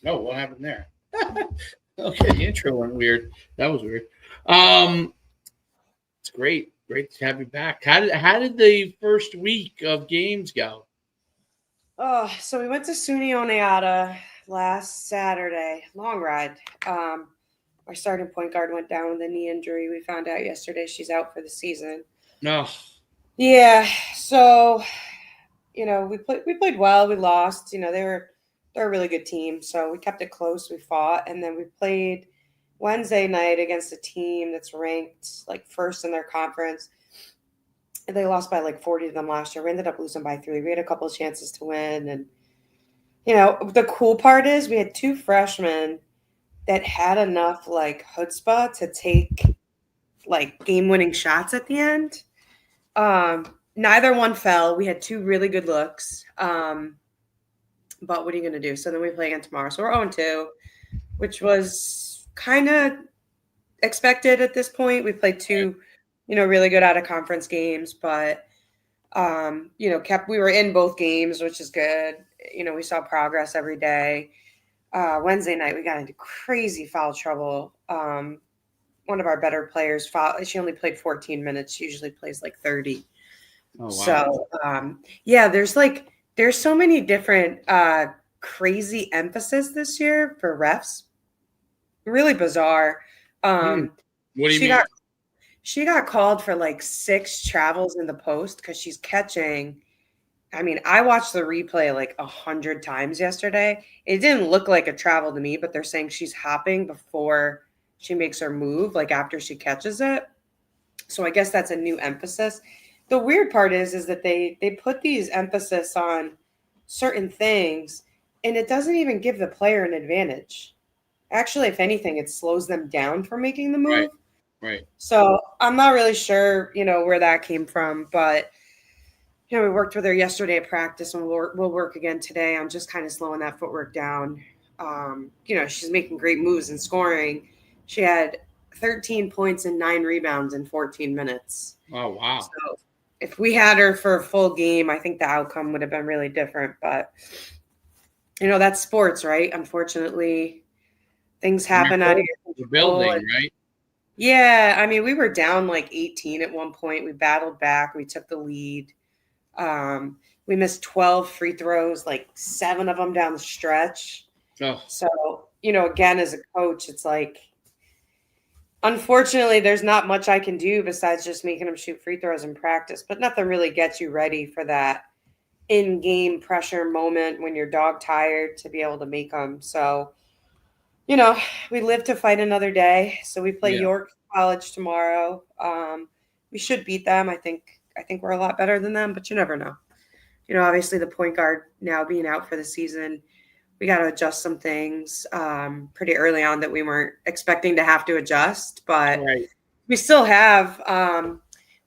Oh, what happened there? Okay, the intro went weird. That was weird. It's great. Great to have you back. How did the first week of games go? Oh, so we went to SUNY Oneata last Saturday. Long ride. Our starting point guard went down with a knee injury. We found out yesterday she's out for the season. No. Yeah, so we played well. We lost. They're a really good team, so we kept it close. We fought, and then we played Wednesday night against a team that's ranked like first in their conference. They lost by like 40 to them last year. We ended up losing by 3. We had a couple of chances to win, and the cool part is we had 2 freshmen that had enough like chutzpah to take like game-winning shots at the end. Neither one fell. We had 2 really good looks. But what are you going to do? So then we play again tomorrow. So we're 0-2, which was kind of expected at this point. We played 2, really good out of conference games, but we were in both games, which is good. We saw progress every day. Wednesday night we got into crazy foul trouble. One of our better players fouled. She only played 14 minutes. She usually plays like 30. Oh wow. So yeah, there's so many different crazy emphasis this year for refs. Really bizarre. What do you She mean? got called for like 6 travels in the post because she's catching. I mean, I watched the replay like 100 times yesterday. It didn't look like a travel to me, but they're saying she's hopping before she makes her move, like after she catches it. So I guess that's a new emphasis. The weird part is that they put these emphasis on certain things, and it doesn't even give the player an advantage. Actually, if anything, it slows them down from making the Right. move. Right. So I'm not really sure, where that came from, but we worked with her yesterday at practice, and we'll work again today on just kind of slowing that footwork down. She's making great moves and scoring. She had 13 points and 9 rebounds in 14 minutes. Oh wow. So if we had her for a full game, I think the outcome would have been really different. But that's sports, right? Unfortunately, things happen out of your The control. building, right? Yeah, I mean, we were down like 18 at one point. We battled back. We took the lead. We missed 12 free throws, like 7 of them down the stretch. Oh. So, again, as a coach, it's like, unfortunately, there's not much I can do besides just making them shoot free throws in practice, but nothing really gets you ready for that in-game pressure moment when you're dog tired to be able to make them. So, we live to fight another day. So we play Yeah. York College tomorrow. We should beat them. I think we're a lot better than them, but you never know. Obviously the point guard now being out for the season, we got to adjust some things pretty early on that we weren't expecting to have to adjust, but Right. we still have.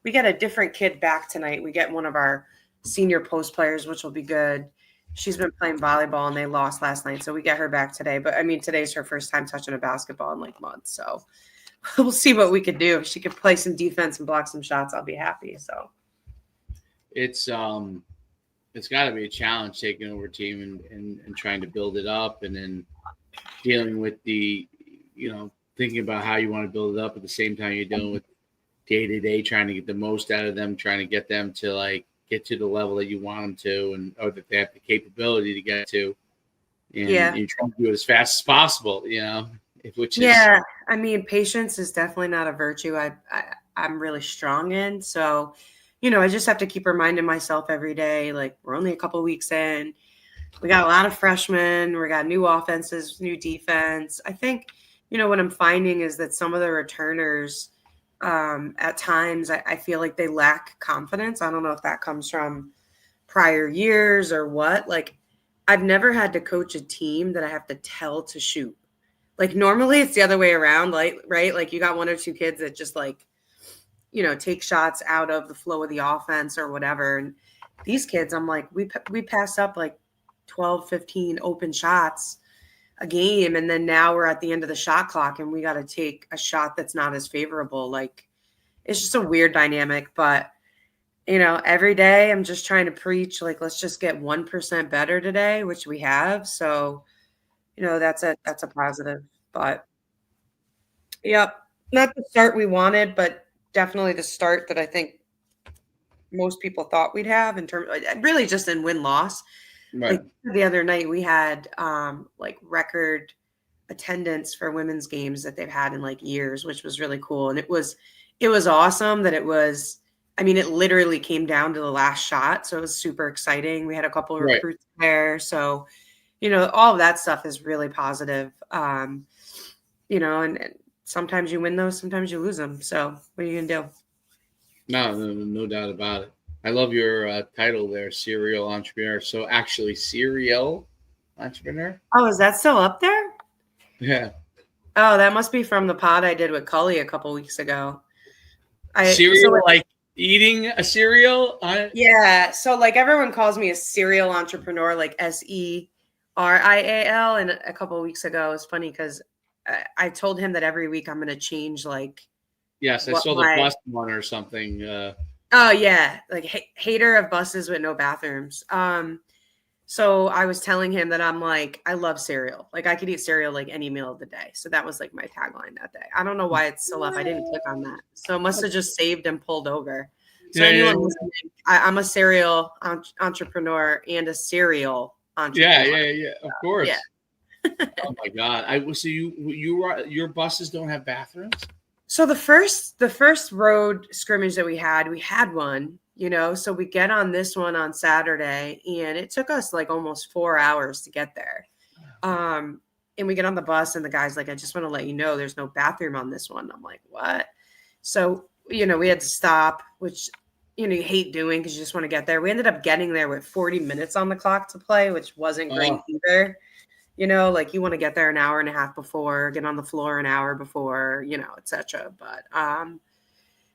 We get a different kid back tonight. We get one of our senior post players, which will be good. She's been playing volleyball and they lost last night, so we get her back today. But I mean, today's her first time touching a basketball in like months, so we'll see what we could do. If she could play some defense and block some shots, I'll be happy. So It's got to be a challenge taking over a team and trying to build it up, and then dealing with the thinking about how you want to build it up at the same time you're dealing with day to day trying to get the most out of them, trying to get them to like get to the level that you want them to, and or that they have the capability to get to, and yeah, you're trying to do it as fast as possible. Which is yeah. I mean, patience is definitely not a virtue I'm really strong in. So, I just have to keep reminding myself every day, like we're only a couple weeks in. We got a lot of freshmen. We got new offenses, new defense. I think, what I'm finding is that some of the returners, at times, I feel like they lack confidence. I don't know if that comes from prior years or what. Like, I've never had to coach a team that I have to tell to shoot. Like, normally it's the other way around, like, right? Like, you got 1 or 2 kids that just like, take shots out of the flow of the offense or whatever. And these kids, I'm like, we pass up like 12, 15 open shots a game. And then now we're at the end of the shot clock and we got to take a shot that's not as favorable. Like, it's just a weird dynamic, but every day I'm just trying to preach, like, let's just get 1% better today, which we have. So, that's a positive. But yep, not the start we wanted, but definitely the start that I think most people thought we'd have in terms, really just in win loss. Right. Like the other night, we had like record attendance for women's games that they've had in like years, which was really cool. And it was awesome that it was. I mean, it literally came down to the last shot, so it was super exciting. We had a couple of Right. recruits there, so all of that stuff is really positive. And sometimes you win those, sometimes you lose them. So what are you gonna do? No doubt about it. I love your title there, serial entrepreneur. So actually, serial entrepreneur. Oh, is that still up there? Yeah. Oh, that must be from the pod I did with Cully a couple weeks ago. Cereal, like eating a cereal. Yeah, so like everyone calls me a serial entrepreneur, like SERIAL. And a couple of weeks ago, it's funny because I told him that every week I'm going to change like. Yes, I saw the bus one or something. Oh yeah, like hater of buses with no bathrooms. So I was telling him that I'm like, I love cereal. Like I could eat cereal like any meal of the day. So that was like my tagline that day. I don't know why it's still up. I didn't click on that. So it must have just saved and pulled over. So anyone listening, I'm a serial entrepreneur and a serial entrepreneur. Yeah. Of course. Yeah. Oh my God! So your buses don't have bathrooms? So the first road scrimmage that we had one, so we get on this one on Saturday and it took us like almost 4 hours to get there. And we get on the bus and the guy's like, I just want to let you know there's no bathroom on this one. I'm like, what? So, we had to stop, which, you hate doing because you just want to get there. We ended up getting there with 40 minutes on the clock to play, which wasn't great either. Like you want to get there an hour and a half before, get on the floor an hour before, et cetera. But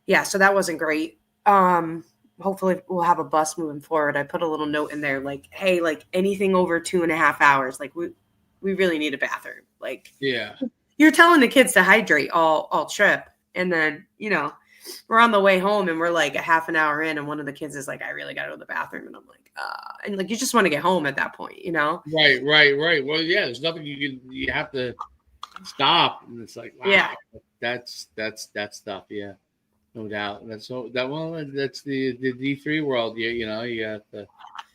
yeah, so that wasn't great. Hopefully we'll have a bus moving forward. I put a little note in there like, hey, like anything over 2.5 hours, like we really need a bathroom. Like, yeah, you're telling the kids to hydrate all trip. And then, we're on the way home and we're like a half an hour in and one of the kids is like, I really got to go to the bathroom. And I'm like, and like, you just want to get home at that point, Right. Well, yeah, there's nothing you have to stop. And it's like, wow, yeah, that's tough. Yeah, no doubt. That's the D3 world. You have to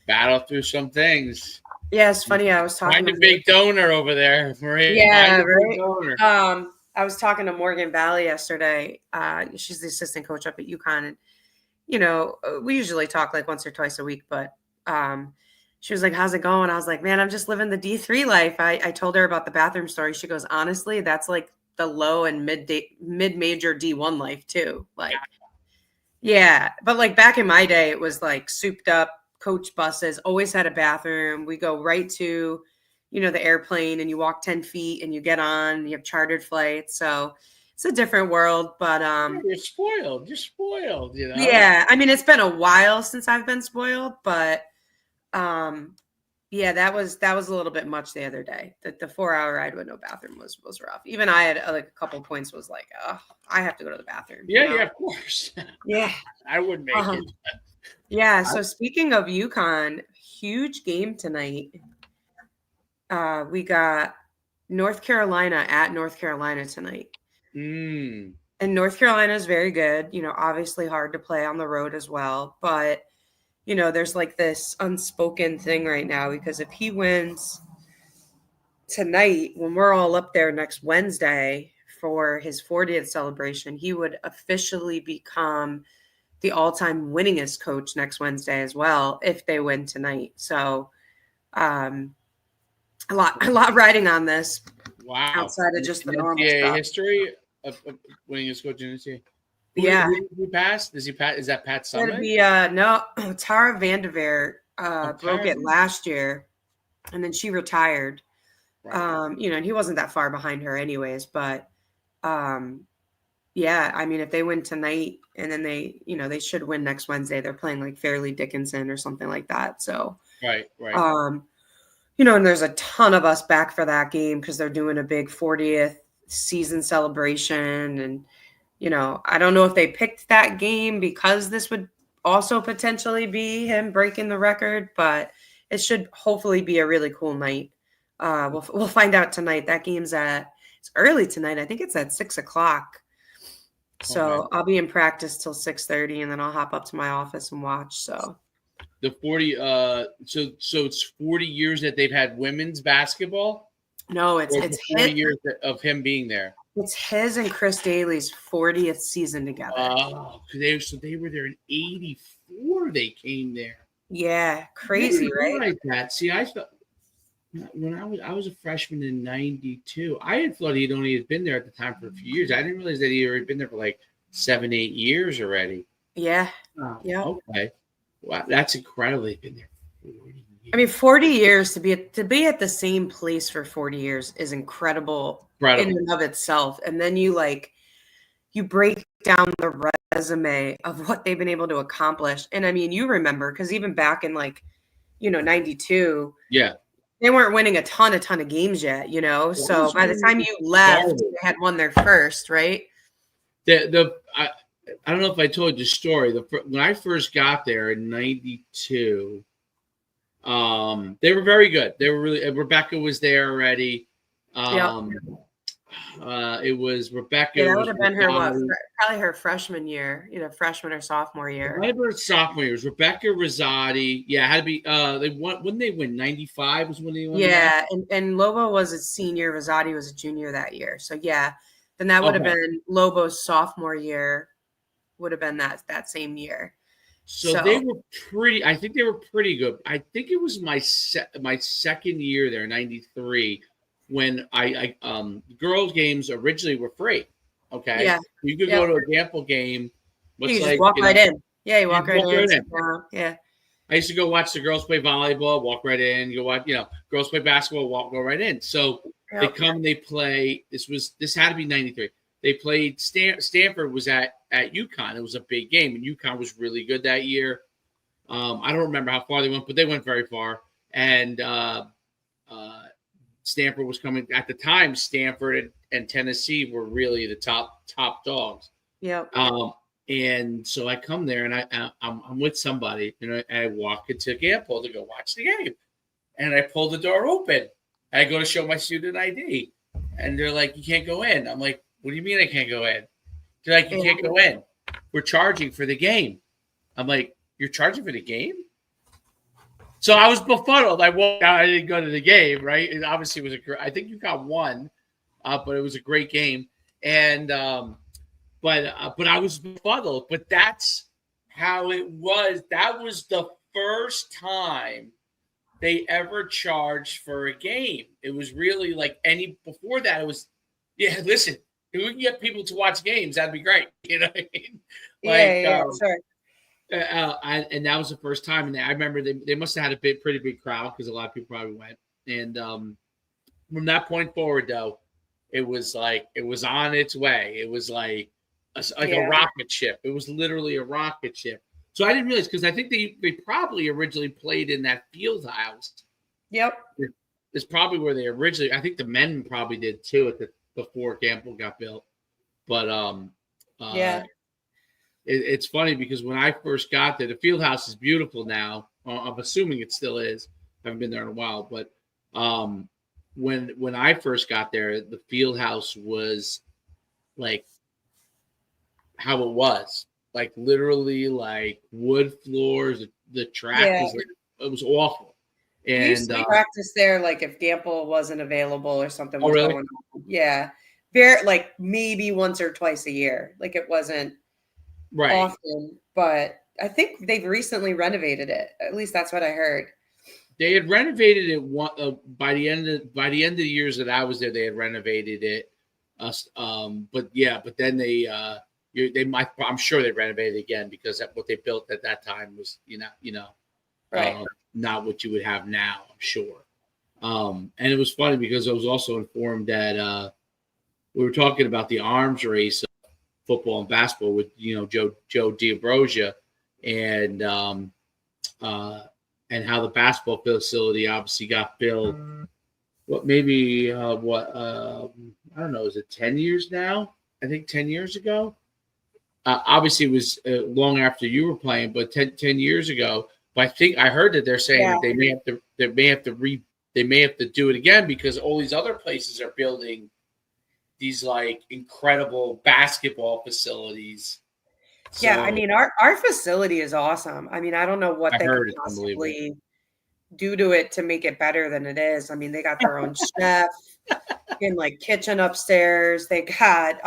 battle through some things. Yeah, it's funny. I was talking to big donor over there, Marie. Yeah, right. I was talking to Morgan Valley yesterday. She's the assistant coach up at UConn, and we usually talk like once or twice a week. But she was like, "How's it going?" I was like, "Man, I'm just living the D3 life." I told her about the bathroom story. She goes, "Honestly, that's like the low and mid-major D1 life too." Like, yeah, but like back in my day, it was like souped up coach buses. Always had a bathroom. We go right to the airplane and you walk 10 feet and you get on, you have chartered flights. So it's a different world, but you're spoiled. Yeah. I mean, it's been a while since I've been spoiled, but yeah, that was a little bit much the other day. The 4-hour ride with no bathroom was rough. Even I had like a couple points was like, oh, I have to go to the bathroom. Yeah, of course. Yeah. I would make it. Yeah. So speaking of UConn, huge game tonight. We got North Carolina at North Carolina tonight. And North Carolina is very good, obviously hard to play on the road as well. But, there's like this unspoken thing right now because if he wins tonight, when we're all up there next Wednesday for his 40th celebration, he would officially become the all-time winningest coach next Wednesday as well if they win tonight. So, a lot riding on this. Wow! Outside of just the normal NCAA stuff. history of winning as coach in NCAA. Who passed? Does he pass? Is that Pat Summitt? It'd be no. Tara Vanderveer broke it last year, and then she retired. Right. And he wasn't that far behind her, anyways. But yeah, I mean, if they win tonight, and then they should win next Wednesday. They're playing like Fairleigh Dickinson or something like that. So right. And there's a ton of us back for that game because they're doing a big 40th season celebration. And, I don't know if they picked that game because this would also potentially be him breaking the record, but it should hopefully be a really cool night. We'll find out tonight. That game's it's early tonight. I think it's at 6:00. So Okay. I'll be in practice till 6:30, and then I'll hop up to my office and watch. So The 40 so it's 40 years that they've had women's basketball, no, or the 40 years of him being there. it's his and Chris Daly's 40th season together. Oh, they were there in 84. They came there. Yeah, crazy, right? Like that. See, I thought when I was a freshman in 92, I had thought he'd only had been there at the time for a few years. I didn't realize that he had been there for like 7-8 years already. Yeah. Oh, yeah. Okay. Wow, that's incredible. They've been there 40 years. I mean, 40 years to be at the same place for 40 years is incredible in and of itself. And then you break down the resume of what they've been able to accomplish. And I mean, you remember, because even back in 92, yeah, they weren't winning a ton of games yet, So by the time you left, they had won their first, right? I don't know if I told you the story. When I first got there in 92, they were very good. They were really. Rebecca was there already. It was Rebecca. Yeah, that would have been her probably her freshman year, either freshman or sophomore year. It might have been sophomore year. It was Rebecca Rosati. Yeah, it had to be. They won. Wouldn't they win? 95 was when they won. Yeah, and Lobo was a senior. Rosati was a junior that year. So yeah, then that would have been Lobo's sophomore year. Would have been that same year. So they were pretty. I think they were pretty good. I think it was my second year there, 93, when I girls games originally were free. Okay. Yeah. You could go to a Gamble game. You just walk right in. Yeah, you walk right in. Yeah. I used to go watch the girls play volleyball, walk right in. Go watch, girls play basketball, go right in. So they come and they play. This had to be 93. They played Stanford was at UConn. It was a big game, and UConn was really good that year. I don't remember how far they went, but they went very far. And Stanford was coming at the time. Stanford and Tennessee were really the top dogs. Yeah. And so I come there, and I'm with somebody, and I walk into Gamble to go watch the game, and I pull the door open. I go to show my student ID, and they're like, "You can't go in." I'm like, "What do you mean I can't go in?" They're like, "You can't go in. We're charging for the game." I'm like, "You're charging for the game?" So I was befuddled. I walked out. I didn't go to the game, right? It obviously was I think you got one, but it was a great game. And but I was befuddled. But that's how it was. That was the first time they ever charged for a game. It was really before that. It was, listen. If we can get people to watch games, that'd be great. You know what I mean? Sure. And that was the first time. And I remember they must have had a pretty big crowd because a lot of people probably went. And from that point forward, though, it was on its way. It was like a rocket ship. It was literally a rocket ship. So I didn't realize, because I think they probably originally played in that field house. Yep. It's probably where they originally. I think the men probably did too before Gamble got built. But it's funny because when I first got there, the field house is beautiful now. I'm assuming it still is. I haven't been there in a while, but when I first got there, the field house was like how it was, like literally like wood floors. The track was it was awful. And we used to practice there, like if Gamble wasn't available or something was really? going on. Yeah. Very maybe once or twice a year. Like it wasn't often, but I think they've recently renovated it. At least that's what I heard. They had renovated it by the end of the years that I was there. They had renovated it, but then they might. I'm sure they renovated it again because what they built at that time was not what you would have now. I'm sure. And it was funny because I was also informed that we were talking about the arms race of football and basketball with Joe D'Ambrosia and how the basketball facility obviously got built. I don't know, is it 10 years now? I think 10 years ago. Obviously, it was long after you were playing, but 10 years ago. But I think I heard that they're saying that they may have to they may have to do it again because all these other places are building these like incredible basketball facilities. Yeah, I So mean, our facility is awesome. I mean, I don't know what I they could heard it's unbelievable. possibly do to it to make it better than it is. I mean, they got their own chef in like kitchen upstairs. They got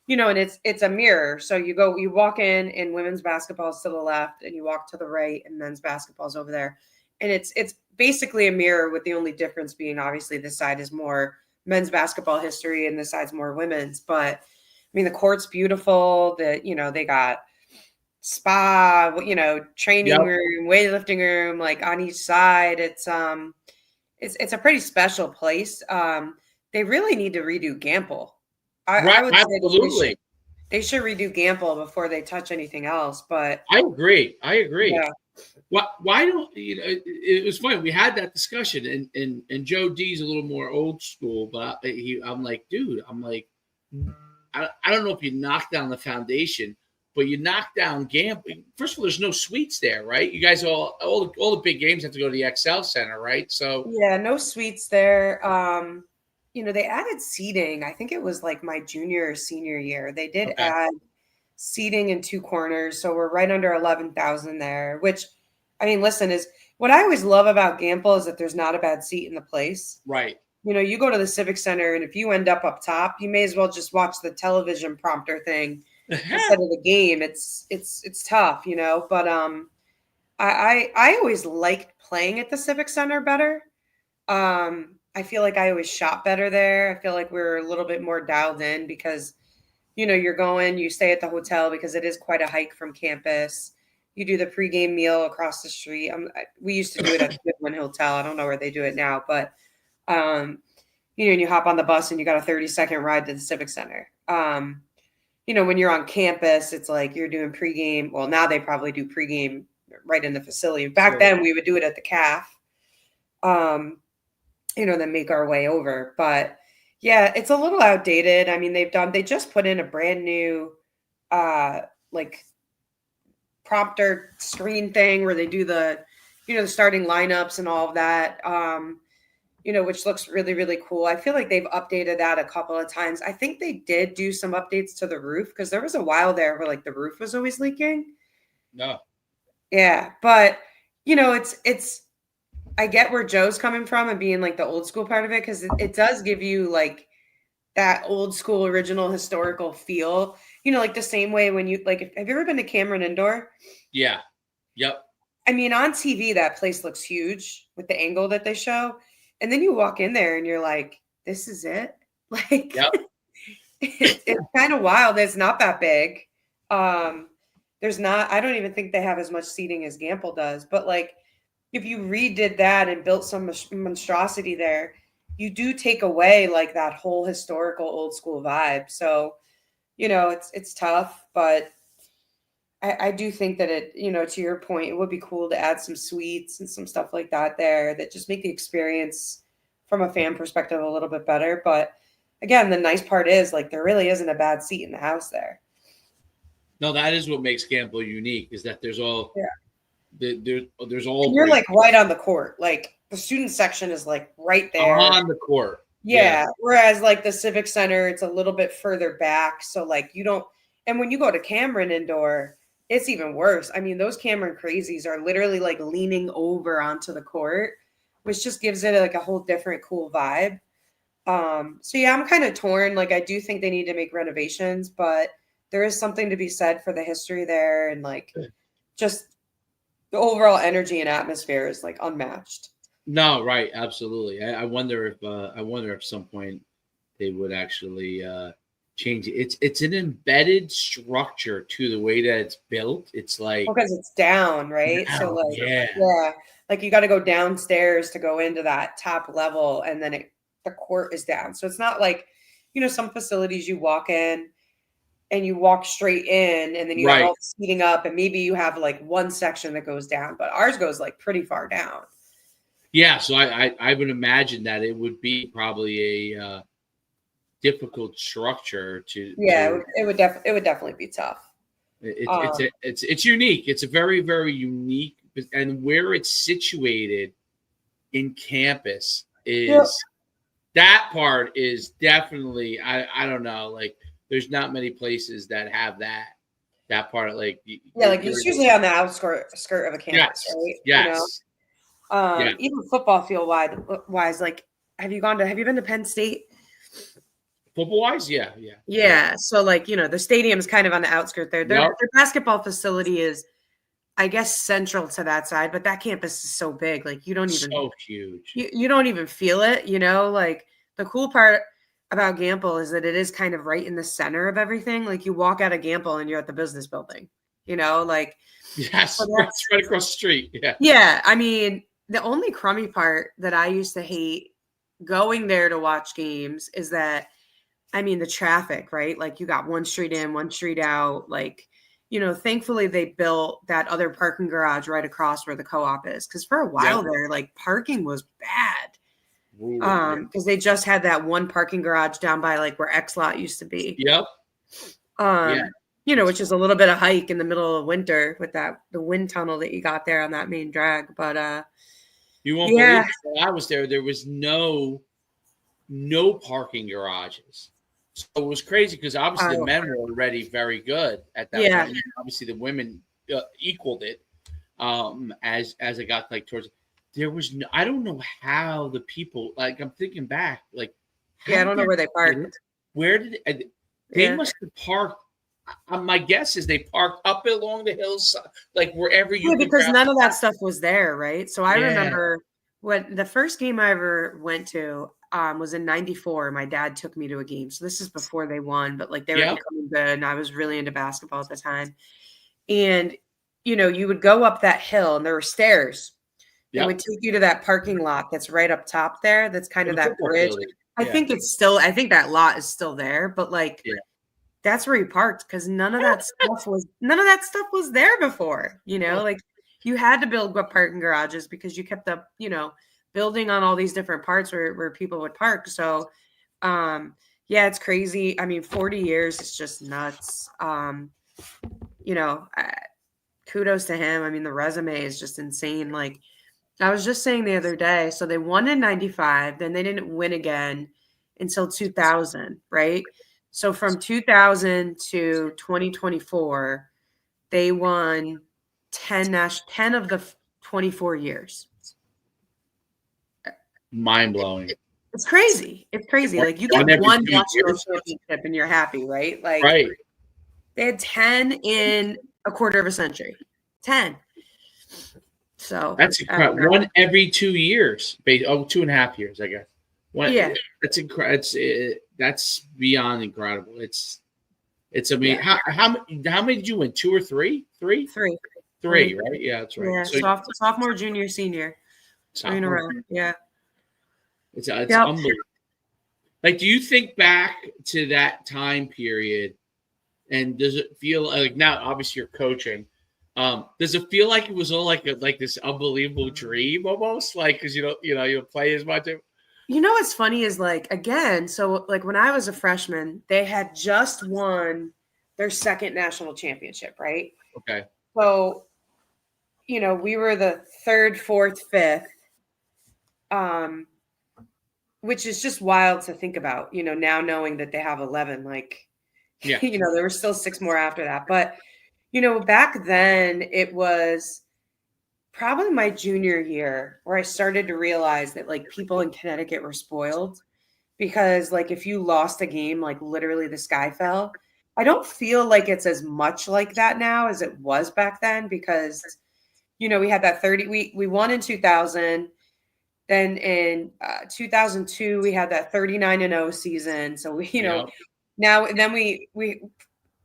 and it's a mirror. So you walk in and women's basketball is to the left and you walk to the right and men's basketball is over there. And it's basically a mirror with the only difference being obviously this side is more men's basketball history and this side's more women's. But I mean the court's beautiful. They got spa, training Yep. room, weightlifting room, like on each side. It's a pretty special place. They really need to redo Gamble. I Right. would say Absolutely. they should redo Gamble before they touch anything else. But I agree. I agree. yeah, Why don't you know? It was funny. We had that discussion, and Joe D's a little more old school, but I'm like, dude, I don't know if you knock down the foundation, but you knock down gambling. First of all, there's no suites there, right? You guys all the big games have to go to the XL Center, right? So yeah, no suites there. They added seating. I think it was like my junior or senior year. They did okay, add seating in two corners, so we're right under 11,000 there. Which, I mean, listen, is what I always love about Gamble is that there's not a bad seat in the place. right. You go to the Civic Center, and if you end up top, you may as well just watch the television prompter thing instead of the game. It's tough, But I always liked playing at the Civic Center better. I feel like I always shot better there. I feel like we're a little bit more dialed in because you stay at the hotel because it is quite a hike from campus. You do the pregame meal across the street. We used to do it at the Goodwin Hotel. I don't know where they do it now, but and you hop on the bus and you got a 30-second ride to the Civic Center. When you're on campus, it's like you're doing pregame. Well, now they probably do pregame right in the facility. Back then, we would do it at the CAF, then make our way over. But yeah, it's a little outdated. I mean, they just put in a brand new, like prompter screen thing where they do the starting lineups and all of that. Which looks really, really cool. I feel like they've updated that a couple of times. I think they did do some updates to the roof because there was a while there where like the roof was always leaking. No. Yeah, but it's I get where Joe's coming from and being like the old school part of it because it does give you like that old school original historical feel. Like the same way when you like have you ever been to Cameron Indoor? Yeah. Yep. I mean, on TV that place looks huge with the angle that they show. And then you walk in there and you're like, this is it? Like, Yep. it's kind of wild. It's not that big. I don't even think they have as much seating as Gamble does. But like, if you redid that and built some monstrosity there, you do take away like that whole historical old school vibe. So, it's tough, but I do think that it, to your point, it would be cool to add some suites and some stuff like that there that just make the experience from a fan perspective a little bit better. But again, the nice part is like there really isn't a bad seat in the house there. No, that is what makes Gamble unique is that there's all there's all and you're like right on the court. Like the student section is like right there on the court. Yeah. Whereas like the Civic Center, it's a little bit further back. So like you don't, and when you go to Cameron Indoor, it's even worse. I mean, those Cameron crazies are literally like leaning over onto the court, which just gives it like a whole different cool vibe. So yeah, I'm kind of torn. Like I do think they need to make renovations, but there is something to be said for the history there and like just the overall energy and atmosphere is like unmatched. No, right, absolutely. I wonder if some point they would actually change it. It's an embedded structure to the way that it's built. It's like because it's down, right? Down, So like yeah, like you got to go downstairs to go into that top level, and then the court is down. So it's not like some facilities you walk in and you walk straight in, and then you have all the seating up, and maybe you have like one section that goes down, but ours goes like pretty far down. Yeah, so I would imagine that it would be probably a difficult structure to. Yeah, it would definitely be tough. It's unique. It's a very, very unique, and where it's situated in campus Yep. is that part is definitely I don't know, like there's not many places that have that part of like Yeah, like it's usually on the outskirt of a campus, yes, right? yes, yeah. Even football field wise, like have you been to Penn State? Football wise, yeah. Yeah. So like, the stadium's kind of on the outskirt there. Their Yep. their basketball facility is, I guess, central to that side, but that campus is so big, like So huge. you don't even feel it, like the cool part about Gamble is that it is kind of right in the center of everything. Like you walk out of Gamble and you're at the business building, like Yes, so it's right across the street. Yeah. yeah, I mean, the only crummy part that I used to hate going there to watch games is that, I mean, the traffic, right? Like you got one street in, one street out. Like, thankfully they built that other parking garage right across where the co-op is. Cause for a while there, like parking was bad. Ooh, Because they just had that one parking garage down by like where X Lot used to be. yep. Yeah. Which is a little bit of hike in the middle of winter with the wind tunnel that you got there on that main drag. But You won't believe it. When I was there was no parking garages. So it was crazy because obviously the men were already very good at that point. And obviously the women equaled it as it got like towards. There was no, I don't know how the people, like I'm thinking back, like I don't know where they parked. Where did they must have parked? My guess is they parked up along the hills, like wherever you. Because none of that stuff was there, right? So I remember when the first game I ever went to was in '94. My dad took me to a game, so this is before they won, but like they were becoming good, and I was really into basketball at the time. And you would go up that hill, and there were stairs. It would take you to that parking lot that's right up top there. That's kind of that bridge. I think that lot is still there, but like that's where he parked because none of that stuff was there before. Like you had to build parking garages because you kept up, building on all these different parts where people would park. So it's crazy. I mean, 40 years is just nuts. Kudos to him. I mean, the resume is just insane. Like I was just saying the other day, so they won in 95, then they didn't win again until 2000, right? So from 2000 to 2024, they won 10 of the 24 years. Mind blowing. It's crazy. It's crazy. Like you get one national championship and you're happy, right? Like they had 10 in a quarter of a century. 10. So that's incredible. One every 2 years, 2.5 years, I guess. That's incredible. That's beyond incredible. It's amazing. How many did you win? 2 or 3? 3, right? Yeah, that's right. Yeah, so sophomore, junior, senior. 3 in a row. Yeah. It's unbelievable. Like, do you think back to that time period, and does it feel like now? Obviously, you're coaching. Does it feel like it was all like this unbelievable dream almost? Like, because you play as much. What's funny is like, again, so like when I was a freshman, they had just won their second national championship, right? Okay. So, we were the third, fourth, fifth, which is just wild to think about, now knowing that they have 11, like, there were still 6 more after that. But, back then it was probably my junior year where I started to realize that like people in Connecticut were spoiled because like if you lost a game, like literally the sky fell. I don't feel like it's as much like that now as it was back then because, we had that 30, we won in 2000. Then in 2002, we had that 39-0 season. So we, now, then we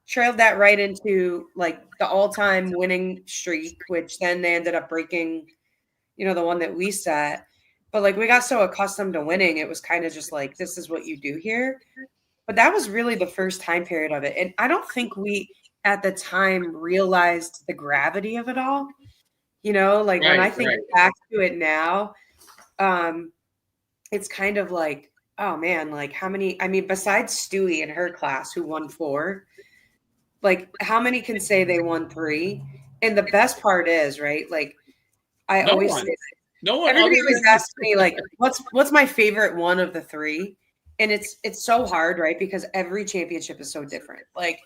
trailed that right into like the all-time winning streak, which then they ended up breaking, the one that we set. But like we got so accustomed to winning, it was kind of just like, this is what you do here. But that was really the first time period of it. And I don't think we at the time realized the gravity of it all. Like when I think back to it now, it's kind of like, oh man, like how many, I mean, besides Stewie and her class who won 4, like how many can say they won 3? And the best part is, right? Like I always say, No one Everybody other always than asks me like, what's my favorite one of the three? And it's so hard, right? Because every championship is so different. Like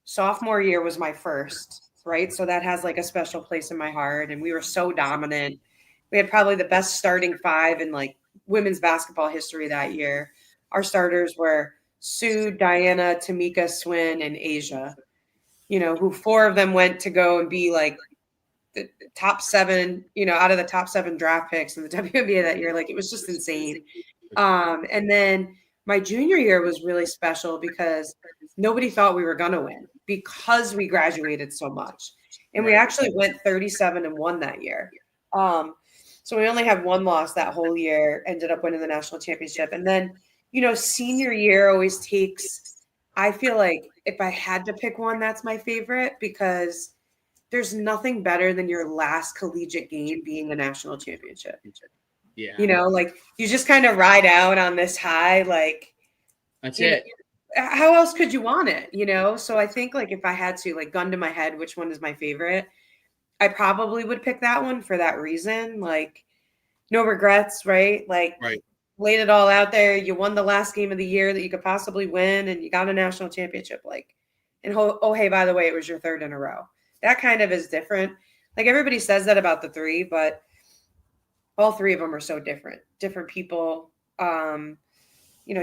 sophomore year was my first, right? So that has like a special place in my heart. And we were so dominant. We had probably the best starting five in like women's basketball history that year. Our starters were Sue, Diana, Tamika, Swin, and Asia. Who four of them went to go and be like the top seven, out of the top seven draft picks in the WNBA that year. Like it was just insane. And then my junior year was really special because nobody thought we were going to win because we graduated so much. And we actually went 37-1 that year. So we only had one loss that whole year, ended up winning the national championship. And then, senior year always takes, I feel like if I had to pick one, that's my favorite because there's nothing better than your last collegiate game being a national championship. Yeah. Like you just kind of ride out on this high, like That's it. How else could you want it? So I think like if I had to like gun to my head, which one is my favorite, I probably would pick that one for that reason. Like no regrets, right? Like laid it all out there. You won the last game of the year that you could possibly win and you got a national championship. Like, and oh, hey, by the way, it was your third in a row. That kind of is different. Like everybody says that about the three, but all three of them are so different people,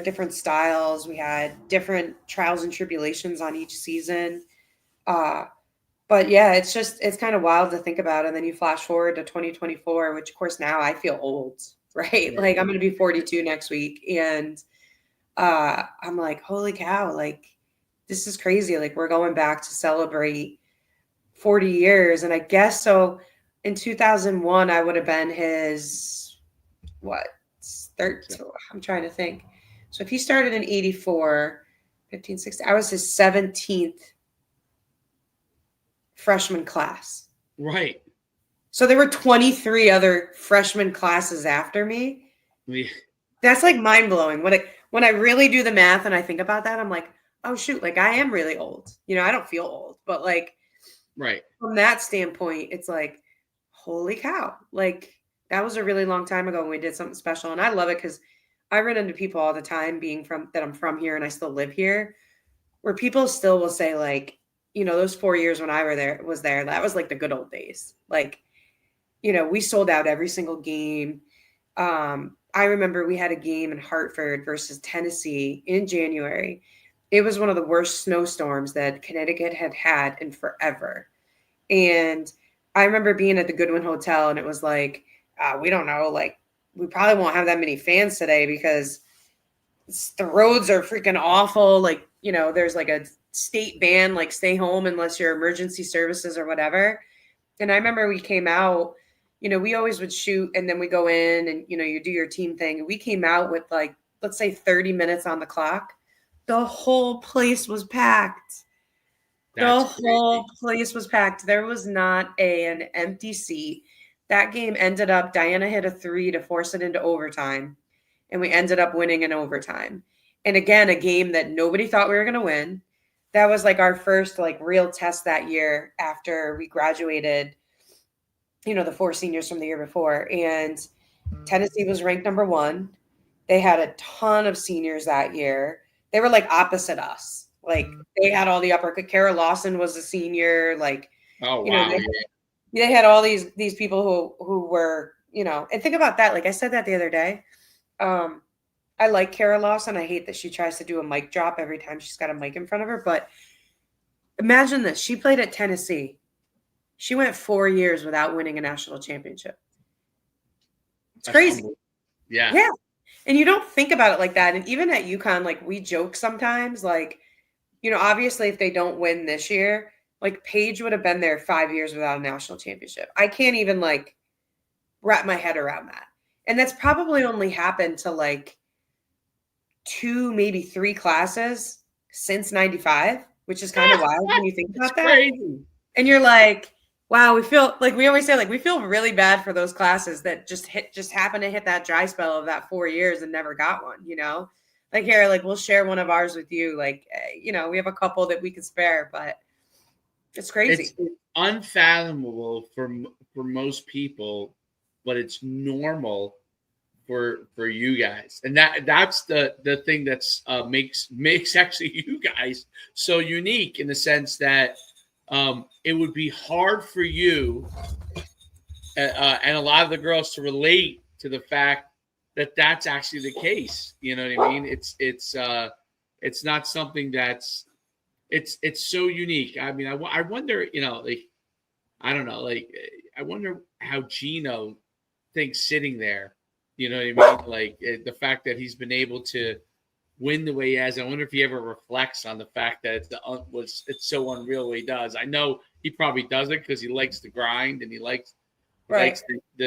different styles. We had different trials and tribulations on each season. But yeah, it's kind of wild to think about. And then you flash forward to 2024, which of course now I feel old, right? Like I'm going to be 42 next week. And I'm like, holy cow, like this is crazy. Like we're going back to celebrate 40 years. And I guess so in 2001, I would have been his, third, I'm trying to think. So if he started in 84, 15, 16, I was his 17th freshman class. Right. So there were 23 other freshman classes after me. Yeah. That's like mind blowing. When I really do the math and I think about that, I'm like, oh shoot, like I am really old. I don't feel old, but like from that standpoint, it's like, holy cow. Like that was a really long time ago when we did something special. And I love it because I run into people all the time that I'm from here and I still live here, where people still will say like, those 4 years when I was there, that was like the good old days. Like, we sold out every single game. I remember we had a game in Hartford versus Tennessee in January. It was one of the worst snowstorms that Connecticut had had in forever. And I remember being at the Goodwin Hotel and it was like, we don't know, like we probably won't have that many fans today because the roads are freaking awful. Like, there's like a state ban, like stay home unless you're emergency services or whatever. And I remember we came out, we always would shoot and then we go in and, you do your team thing. And we came out with like, let's say 30 minutes on the clock. The whole place was packed. The whole place was packed. There was not an empty seat. That game ended up, Diana hit a 3 to force it into overtime. And we ended up winning in overtime. And again, a game that nobody thought we were going to win. That was like our first like real test that year after we graduated, the 4 seniors from the year before. And Tennessee was ranked number 1. They had a ton of seniors that year. They were like opposite us. Like they had all the upper. Kara Lawson was a senior. Like, oh wow, they had all these people who were, and think about that. Like I said that the other day. I like Kara Lawson. I hate that she tries to do a mic drop every time she's got a mic in front of her. But imagine this: she played at Tennessee. She went 4 years without winning a national championship. It's crazy. Yeah. And you don't think about it like that. And even at UConn, like we joke sometimes, like, obviously if they don't win this year, like Paige would have been there 5 years without a national championship. I can't even like wrap my head around that. And that's probably only happened to like 2, maybe 3 classes since 95, which is kind of wild when you think about that. Crazy. And you're like, wow, we feel like we always say, like, we feel really bad for those classes that just happen to hit that dry spell of that 4 years and never got one, Like here, like we'll share one of ours with you. Like, we have a couple that we could spare, but it's crazy. It's unfathomable for most people. but it's normal for you guys, and that's the thing that's makes actually you guys so unique in the sense that it would be hard for you and a lot of the girls to relate to the fact that that's actually the case. You know what I mean? It's not something that's it's so unique. I mean, I wonder, like I don't know, like I wonder how Gino thinks sitting there. You know what I mean? Like the fact that he's been able to win the way he has. I wonder if he ever reflects on the fact that it's so unreal what he does. I know he probably does it because he likes to grind and he likes the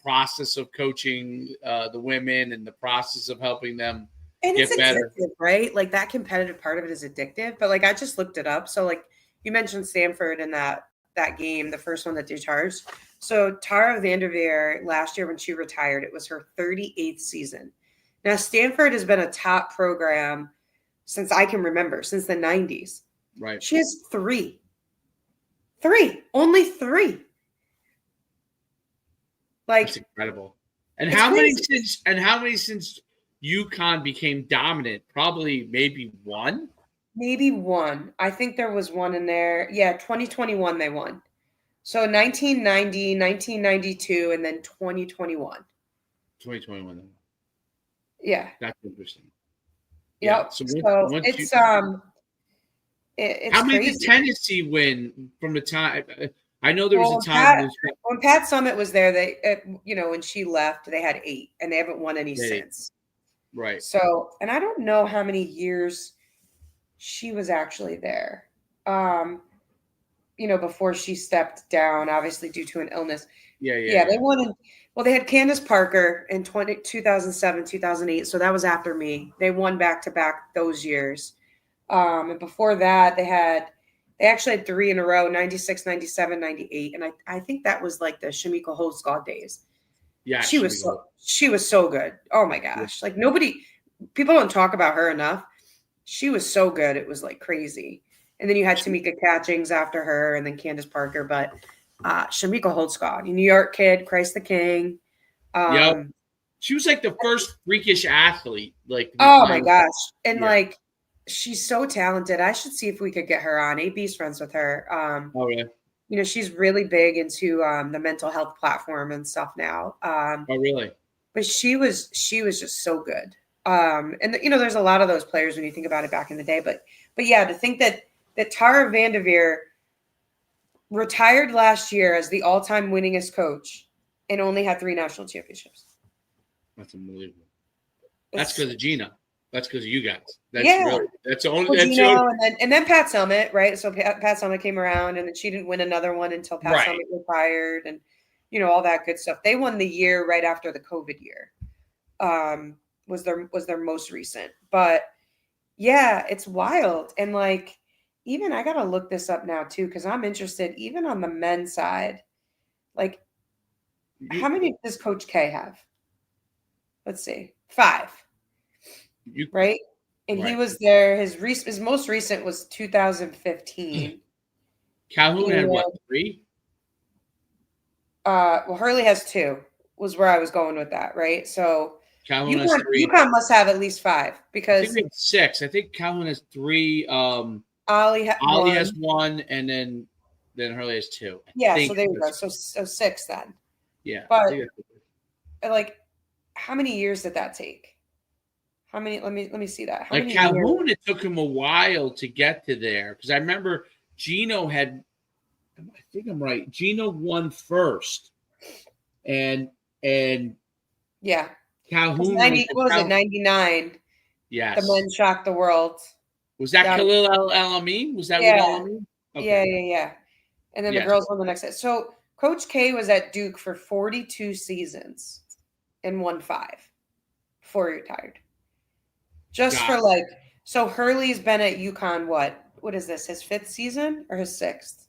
process of coaching the women and the process of helping them and get it's better. addictive, right? Like that competitive part of it is addictive. But like I just looked it up. So like you mentioned Stanford in that game, the first one that they charged. So Tara Vanderveer last year when she retired, it was her 38th season. Now Stanford has been a top program since I can remember, since the 90s. Right. She has three, only three. Like that's incredible. And how many since UConn became dominant? Probably maybe one. Maybe one. I think there was one in there. Yeah, 2021 they won. So 1990, 1992, and then 2021. 2021. Yeah. That's interesting. Yep. Yeah. So it's it's how many crazy. did Tennessee win from the time? I know there was a time when Pat Summitt was there. They, when she left, they had 8, and they haven't won any since. Right. So, and I don't know how many years she was actually there. Before she stepped down, obviously due to an illness. Yeah. They won. They had Candace Parker in 2007, 2008. So that was after me. They won back-to-back those years. And before that, they actually had 3 in a row, 96, 97, 98. And I think that was like the Shamika Holdsclaw days. Yeah. She was so good. Oh my gosh. Yeah. Like people don't talk about her enough. She was so good. It was like crazy. And then you had Tamika Catchings after her and then Candace Parker. But Shamika Holdsclaw, New York kid, Christ the King. She was like the first freakish athlete. Like, oh my gosh. And like, she's so talented. I should see if we could get her on. AB's friends with her. Oh yeah. She's really big into the mental health platform and stuff now. Oh really? But she was just so good. And there's a lot of those players when you think about it back in the day. But yeah, to think that Tara Vanderveer retired last year as the all-time winningest coach and only had 3 national championships. That's unbelievable. That's because of Gina. That's because of you guys. That's that's the only. And then Pat Summitt, right? So Pat Summitt came around, and then she didn't win another one until Pat Summitt retired, and all that good stuff. They won the year right after the COVID year. Was their most recent, but yeah, it's wild. And like, even I gotta look this up now too because I'm interested. Even on the men's side, like, how many does Coach K have? Let's see, 5. Right? And he was there. His most recent was 2015. Calhoun had what, 3? Hurley has 2. Was where I was going with that, right? So Calhoun has 3. UConn must have at least 5 because I think we have 6. I think Calhoun has 3. Ollie has 1, and then Hurley has 2. So there you go. So 6 then. Yeah. But like, how many years did that take? How many? Let me see that. How many Calhoun, years? It took him a while to get to there because I remember Gino had. I think I'm right. Gino won first, and yeah, Calhoun. 99? Yes, the men shocked the world. Was that Khalil El-Amin? Was that with El-Amin? Okay. Yeah. And then the girls won the next set. So Coach K was at Duke for 42 seasons and won 5 before he retired. Just for like, so Hurley's been at UConn, what is this, his 5th season or his 6th?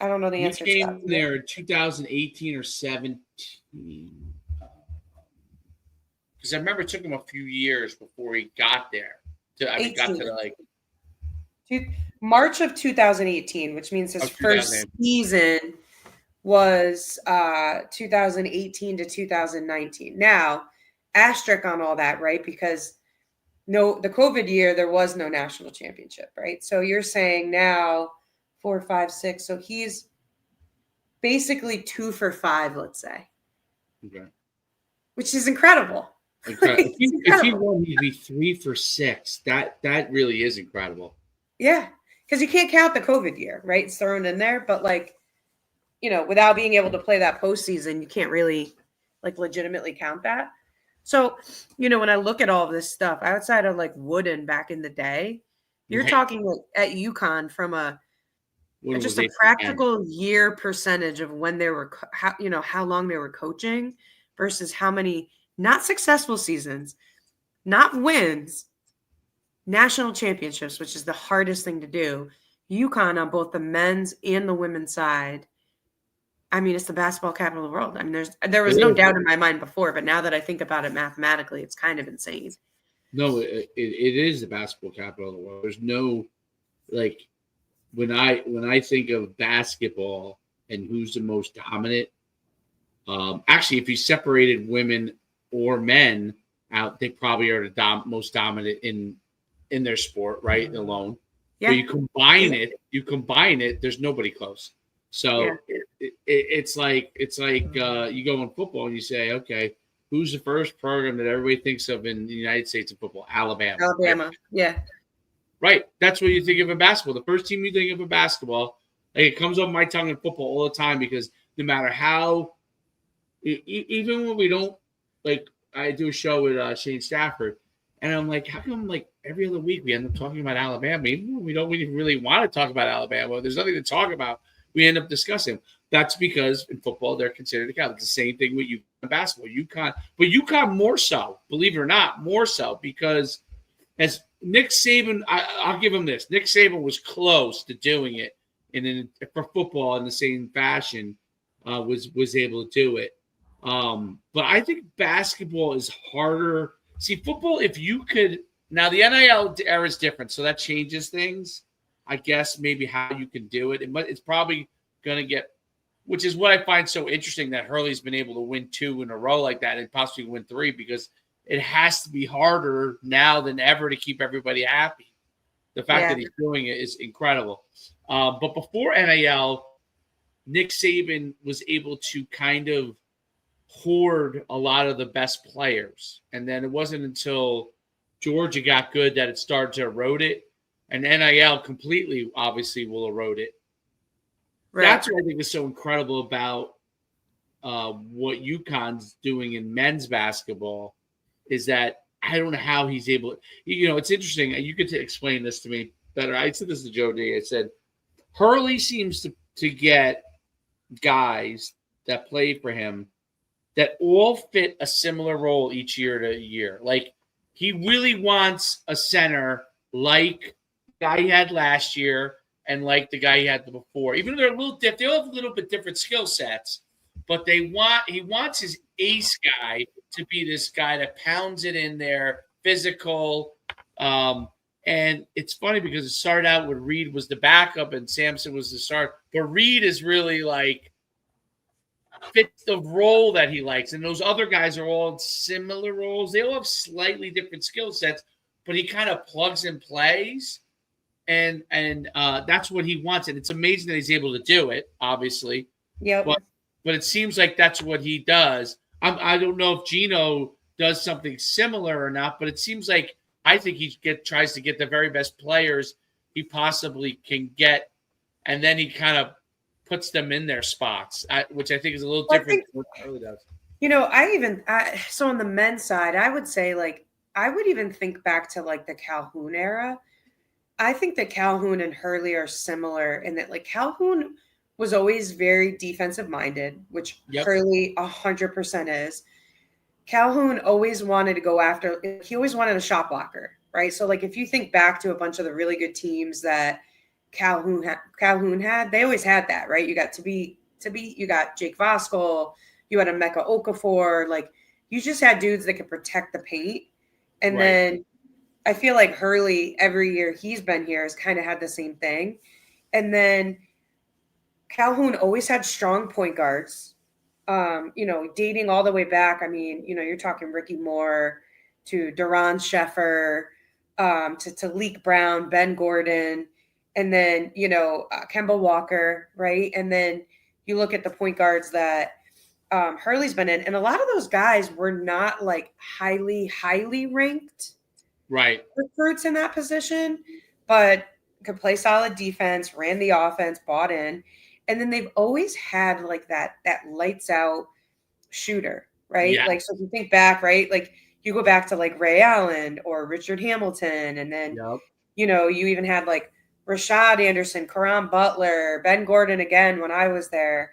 I don't know the answer to that. He came there in 2018 or 17. Because I remember it took him a few years before he got there. March of 2018, which means his Oh, first 2008. season was 2018 to 2019. Now, asterisk on all that, right? Because the COVID year, there was no national championship, right? So you're saying now 4, 5, 6. So he's basically 2 for 5, let's say, Okay. which is incredible. Incredible. It's If he incredible. won, he'd be 3 for 6. That really is incredible. Yeah. Because you can't count the COVID year, right? It's thrown in there. But like, without being able to play that postseason, you can't really like legitimately count that. So, when I look at all of this stuff outside of like Wooden back in the day, you're Right. talking like at UConn from One was just a 8 for 10. practical year percentage of when they were, how long they were coaching versus how many not successful seasons, not wins, national championships, which is the hardest thing to do. UConn on both the men's and the women's side. I mean, it's the basketball capital of the world. I mean, there It was no is. doubt in my mind before, but now that I think about it mathematically, it's kind of insane. No, it is the basketball capital of the world. There's no like when I think of basketball and who's the most dominant. Actually, if you separated women or men out, they probably are the most dominant in their sport, right? Alone. But Yeah, you combine it. There's nobody close. yeah. So it's like you go in football and you say, okay, who's the first program that everybody thinks of in the United States in football? Alabama, right? Alabama. Yeah, Right. That's what you think of in basketball. The first team you think of in basketball, like it comes off my tongue in football all the time because no matter how, even when we don't, like, I do a show with Shane Stafford, and I'm like, how come like every other week we end up talking about Alabama, even when we really want to talk about Alabama. There's nothing to talk about. We end up discussing. That's because in football they're considered a cow. It's the same thing with UConn basketball. UConn, but UConn more so, believe it or not, more so because as Nick Saban, I'll give him this. Nick Saban was close to doing it, and then for football in the same fashion, was able to do it. But I think basketball is harder. See, football, if you could now the NIL era is different, so that changes things. I guess maybe how you can do it. It's probably going to get, which is what I find so interesting that Hurley's been able to win 2 in a row like that and possibly win 3 because it has to be harder now than ever to keep everybody happy. The fact yeah. that he's doing it is incredible. But before NIL, Nick Saban was able to kind of hoard a lot of the best players. And then it wasn't until Georgia got good that it started to erode it. And NIL completely, obviously, will erode it. Right. That's what I think is so incredible about what UConn's doing in men's basketball is that I don't know how he's able. It's interesting. You could explain this to me better. I said this to Joe D. I said Hurley seems to get guys that play for him that all fit a similar role each year to year. Like he really wants a center like the guy he had last year and like the guy he had before. Even though they're a little different, they all have a little bit different skill sets, but he wants his ace guy to be this guy that pounds it in there, physical. And it's funny because it started out with Reed was the backup and Sampson was the start, but Reed is really like fits the role that he likes. And those other guys are all similar roles. They all have slightly different skill sets, but he kind of plugs and plays. And that's what he wants. And it's amazing that he's able to do it, obviously. Yep. But it seems like that's what he does. I don't know if Gino does something similar or not, but it seems like I think he tries to get the very best players he possibly can get, and then he kind of puts them in their spots, which I think is a little different than what Charlie does. So on the men's side, I would say like I would even think back to like the Calhoun era. I think that Calhoun and Hurley are similar in that like Calhoun was always very defensive minded, which Yep. Hurley 100% is. Calhoun always wanted to go after, he always wanted a shot blocker, right? So like if you think back to a bunch of the really good teams that Calhoun had, they always had that, right? You got you got Jake Voskuhl, you had Emeka Okafor, like you just had dudes that could protect the paint. And Right. then I feel like Hurley every year he's been here has kind of had the same thing. And then Calhoun always had strong point guards. Dating all the way back. I mean, you're talking Ricky Moore to Duran Sheffer, to Leek Brown, Ben Gordon, and then, Kemba Walker, right? And then you look at the point guards that Hurley's been in, and a lot of those guys were not like highly, highly ranked Right. recruits in that position, but could play solid defense, ran the offense, bought in. And then they've always had like that lights out shooter, right? Yeah. Like, so if you think back, right? Like you go back to like Ray Allen or Richard Hamilton, and then Yep. you even had like Rashad Anderson, Karan Butler, Ben Gordon again when I was there,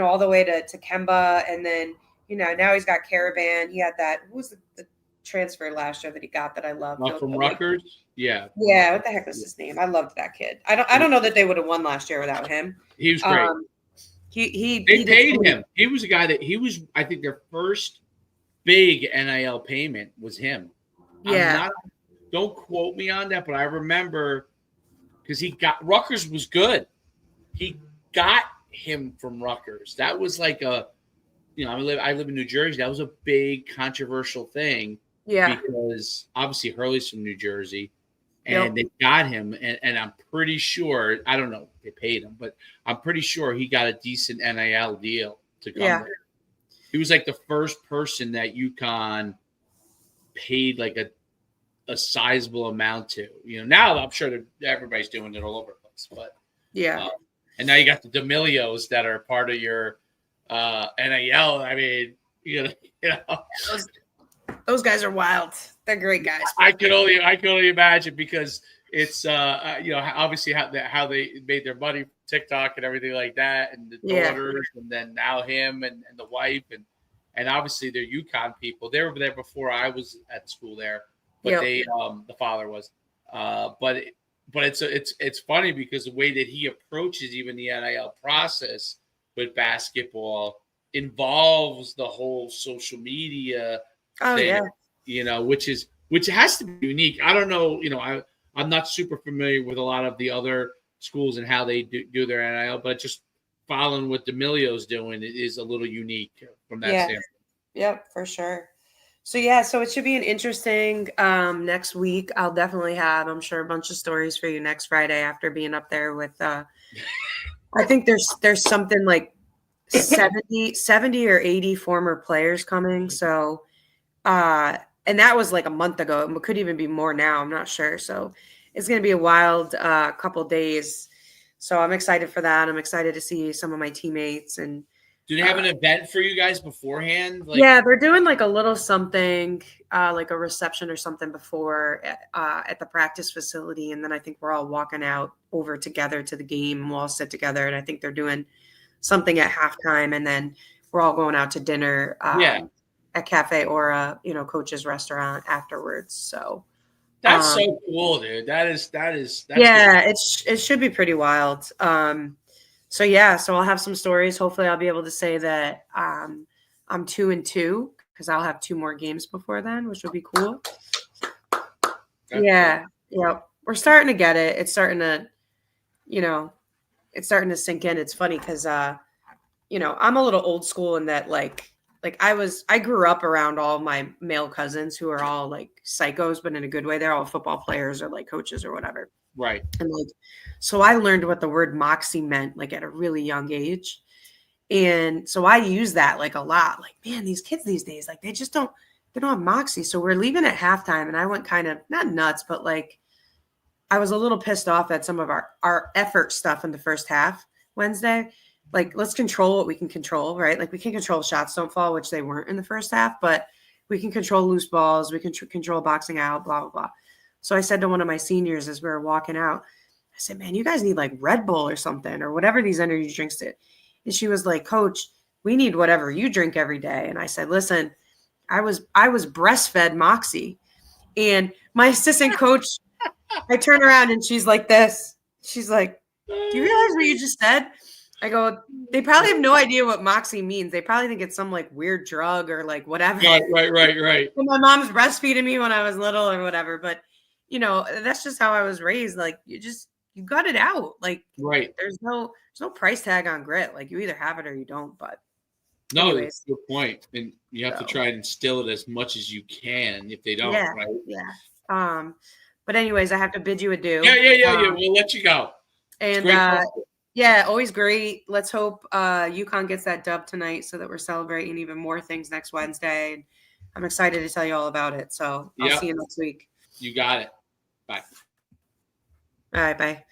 all the way to Kemba, and then now he's got Caravan. He had that. Who was the transfer last year that he got that I loved? From Like, Rutgers? Yeah. yeah, what the heck was his name? I loved that kid. I don't know that they would have won last year without him. He was great. They paid him. He was a guy that I think their first big NIL payment was him. Yeah. Don't quote me on that, but I remember because Rutgers was good. He got him from Rutgers. That was like I live in New Jersey. That was a big controversial thing. Yeah. Because obviously Hurley's from New Jersey. And they got him, and I'm pretty sure, I don't know if they paid him, but I'm pretty sure he got a decent NIL deal to come there. He was like the first person that UConn paid like a sizable amount to. Now I'm sure that everybody's doing it all over the place. But and now you got the D'Amelios that are part of your NIL. I mean, Those guys are wild. They're great guys. I could only imagine because it's obviously how they made their money, TikTok and everything like that, and the daughters, and then now him and the wife, and obviously they're UConn people. They were there before I was at school there, but they the father was. But it's funny because the way that he approaches even the NIL process with basketball involves the whole social media. Which has to be unique. I don't know, I'm not super familiar with a lot of the other schools and how they do their NIL, but just following what D'Amelio's doing is a little unique from that standpoint. Yep, for sure. So so it should be an interesting next week. I'll definitely have, I'm sure, a bunch of stories for you next Friday after being up there with I think there's something like 70 or 80 former players coming. So and that was like a month ago. It could even be more now. I'm not sure. So it's going to be a wild couple days. So I'm excited for that. I'm excited to see some of my teammates. And do they have an event for you guys beforehand? They're doing like a little something, like a reception or something before at the practice facility. And then I think we're all walking out over together to the game, and we'll all sit together. And I think they're doing something at halftime, and then we're all going out to dinner. At Cafe Aura, Coach's restaurant afterwards. So that's so cool, dude. That's cool. It should be pretty wild. So I'll have some stories. Hopefully I'll be able to say that I'm 2-2 because I'll have 2 more games before then, which would be cool. We're starting to get it. It's starting to sink in. It's funny because I'm a little old school in that I grew up around all my male cousins who are all like psychos, but in a good way. They're all football players or like coaches or whatever. Right. And so I learned what the word moxie meant like at a really young age. And so I use that like a lot. Like, man, these kids these days, like they don't have moxie. So we're leaving at halftime, and I went kind of not nuts, but like I was a little pissed off at some of our effort stuff in the first half Wednesday. Like, let's control what we can control, right? Like, we can control shots don't fall, which they weren't in the first half, but we can control loose balls. We can control boxing out, blah, blah, blah. So I said to one of my seniors as we were walking out, I said, man, you guys need like Red Bull or something or whatever these energy drinks did. And she was like, Coach, we need whatever you drink every day. And I said, listen, I was breastfed Moxie. And my assistant coach, I turn around and she's like this. She's like, do you realize what you just said? I go, they probably have no idea what Moxie means. They probably think it's some like weird drug or like whatever. Right. Well, my mom's breastfeeding me when I was little or whatever. But that's just how I was raised. Like you got it out. Like Right. there's no price tag on grit. Like you either have it or you don't. But No, anyways, that's a good point. And you have to so, try and instill it as much as you can if they don't, yeah, right? yeah. But anyways, I have to bid you adieu. Yeah. We'll let you go. It's And great talking. yeah, always great. Let's hope UConn gets that dub tonight so that we're celebrating even more things next Wednesday. And I'm excited to tell you all about it. So I'll Yep. see you next week. You got it. Bye. All right, bye.